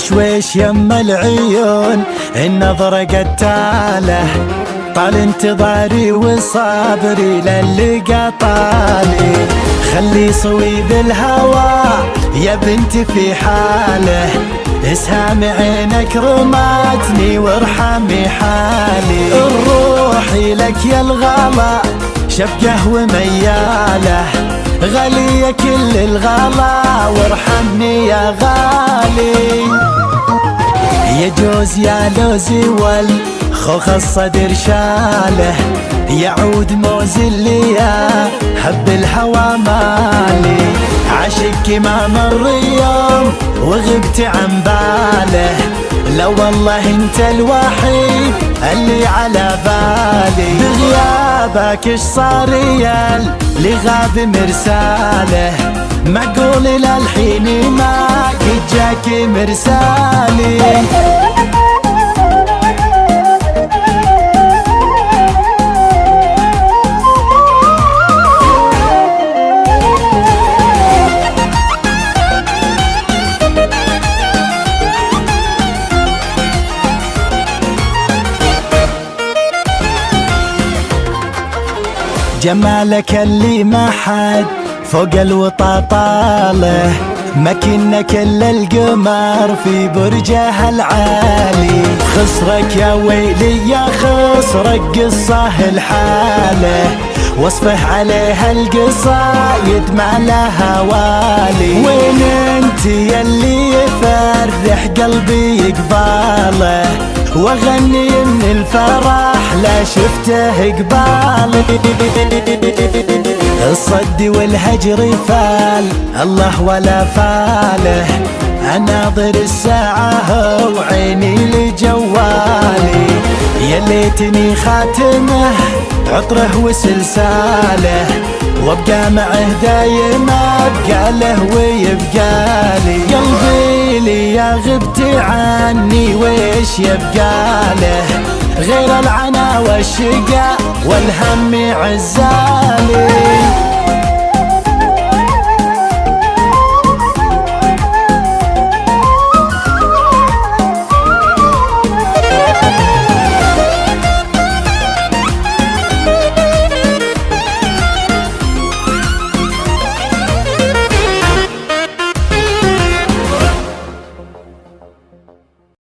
وشويش يما العيون النظرة قتاله، طال انتظاري وصابري للقى طالي. خلي صويب الهوى يا بنتي في حاله، اسهام عينك رماتني وارحمي حالي. روحي لك يا الغلا شفقه ومياله، غالية كل الغلا وارحمني يا غالي. يجوز يا لوزي والخوخ الصدر شاله، يعود موز اللي يا حب الهوى مالي. عشق ما مر يوم وغبت عن باله، لو والله انت الوحيد اللي على بالي. بغيابك اش صار يا اللي غاب مرساله، معقول للحين ما قد جاك مرسالي. جمالك اللي ما حد فوق الوطا طاله، مكنك الا القمر في برجه العالي. خسرك يا ويلي يا خسرك قصه الحاله، وصفه عليها القصايد ما لها والي. وين انت يلي يفرح قلبي قباله، واغني من الفرح لا شفته قبالي. الصد والهجر فال الله ولا فاله، اناظر الساعة وعيني لجوالي. يا ليتني خاتمه عطره وسلساله، وابقى معه دايم ابقى له ويبقى لي. قلبي لي يا غبت عني ويش يبقى له، غير العنا والشقا والهم عزالي.